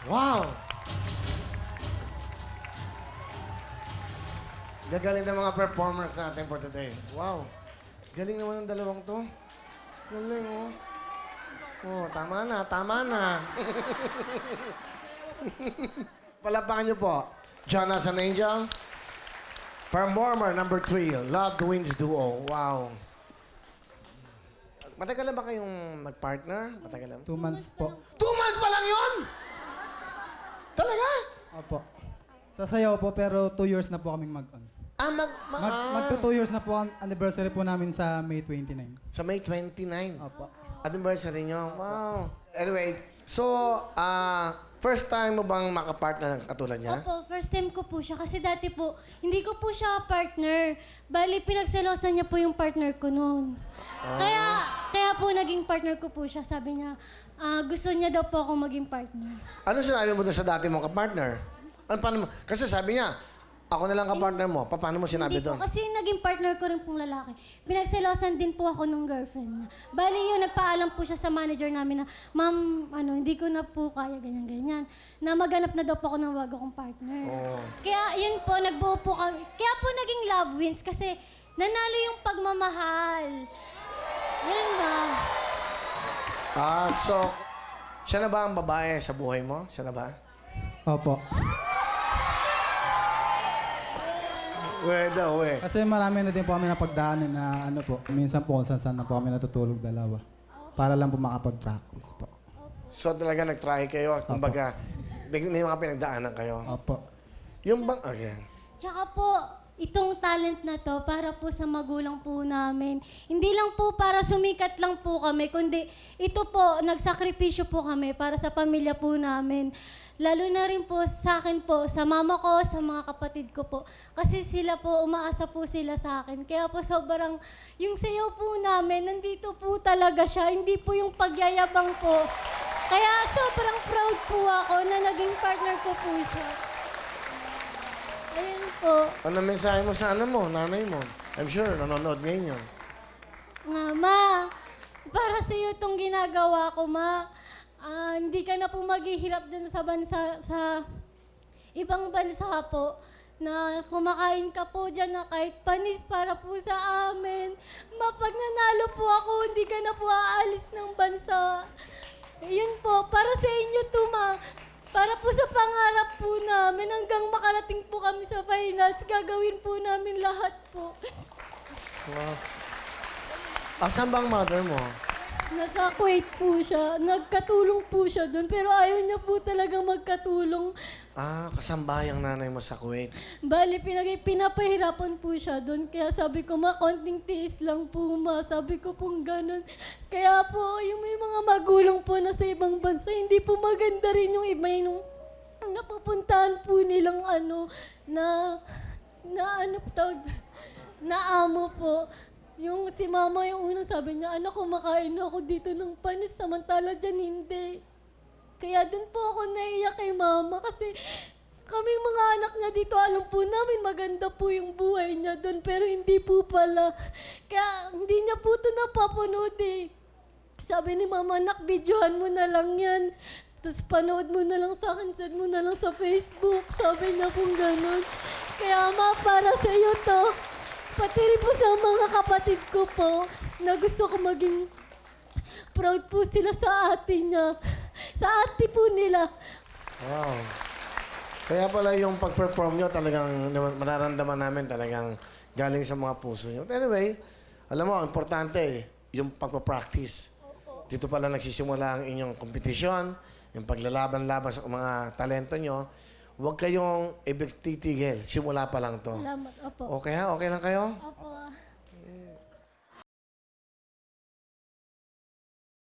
Wow! Gagaling ng mga performers natin for today. Wow! Galing naman ng dalawang to. Galing, oh. Oh, tama na, tama na. Palapakan niyo po. Jonas and Angel. Performer number 3, Love Wins Duo. Wow. Matagal na ba kayong mag-partner? Matagal na? 2 months po. 2 months pa lang yun? Talaga? Opo. Sa sayaw po, pero 2 years na po kaming mag-on. Magto 2 years na po ang anniversary po namin sa May 29. Sa May 29. Opo. Anniversary nyo. Wow. Anyway, so, first time mo bang makapartner ng katulad niya? Opo, first time ko po siya. Kasi dati po, hindi ko po siya partner. Bali, pinagselosan niya po yung partner ko noon. Kaya po naging partner ko po siya. Sabi niya, gusto niya daw po ako maging partner. Ano sinabi mo doon sa dati mong kapartner? Ano, paano mo? Kasi sabi niya, ako na lang kapartner mo. Paano mo sinabi Hindi po, doon? kasi naging partner ko rin pong lalaki. Pinagselosan din po ako ng girlfriend niya. Bali yun, nagpaalam po siya sa manager namin na, Ma'am, hindi ko na po kaya ganyan-ganyan. Na maghanap na daw po ako ng bago kong partner. Oo. Kaya yun po, nagbuo po kami. Kaya po naging love wins kasi nanalo yung pagmamahal. Yun ba? So, siya na ba ang babae sa buhay mo? Siya na ba? Opo. Daw, we. Kasi marami na din po kami napagdaanan na ano po, minsan po kung saan na po kami natutulog dalawa. Para lang po makapag-practice po. So, talaga nag-try kayo. Kumbaga, may mga pinagdaanan kayo. Opo. Yung bang, again. Tsaka po, itong talent na to para po sa magulang po namin. Hindi lang po para sumikat lang po kami, kundi ito po, nagsakripisyo po kami para sa pamilya po namin. Lalo na rin po sa akin po, sa mama ko, sa mga kapatid ko po. Kasi sila po, umaasa po sila sa akin. Kaya po sobrang, yung sayaw po namin, nandito po talaga siya. Hindi po yung pagyayabang po. Kaya sobrang proud po ako na naging partner ko po siya. Ayun po. Ano mensahe mo sa ano mo, nanay mo? I'm sure, nanonood ngayon yun. Nga, Ma, para sa iyo itong ginagawa ko, Ma. Hindi ka na po maghihirap dun sa bansa, sa ibang bansa po, na kumakain ka po dyan na kahit panis para po sa amin. Ma, pag nanalo po ako, hindi ka na po aalis ng bansa. Yun po, para sa inyo to, Ma. Para po sa pangarap po namin, hanggang makarating po kami sa finals, gagawin po namin lahat po. Wow. Asan ba ang mother mo? Nasa Kuwait po siya. Nagkatulong po siya doon. Pero ayaw niya po talagang magkatulong. Kasambayang nanay mo sa Kuwait. Bali, pinapahirapan po siya doon. Kaya sabi ko, Ma, konting tiis lang po, Ma. Sabi ko pong ganun. Kaya po, yung may mga magulang po na sa ibang bansa, hindi po maganda rin yung iba yung napupuntahan po nilang na amo po. Yung si mama yung unang sabi niya, anak, kumakain ako dito ng panis, samantala dyan hindi. Kaya dun po ako naiyak kay mama kasi kaming mga anak niya dito, alam po namin maganda po yung buhay niya dun, pero hindi po pala. Kaya hindi niya po ito napapanood eh. Sabi ni mama, anak, videohan mo na lang yan. Tapos panood mo na lang sa akin, send mo na lang sa Facebook. Sabi niya pong ganun. Kaya Ma, para sa iyo to. Pati rin po sa mga kapatid ko po, na gusto ko maging proud po sila sa ate niya. Sa ate po nila. Wow. Kaya pala yung pag-perform nyo, talagang mararamdaman namin talagang galing sa mga puso nyo. Anyway, alam mo, importante yung pagpapractice. Dito pala nagsisimula ang inyong kompetisyon, yung paglalaban-laban sa mga talento nyo. Huwag kayong titigil. Simula pa lang to. Salamat, opo. Okay ha? Okay lang kayo? Opo.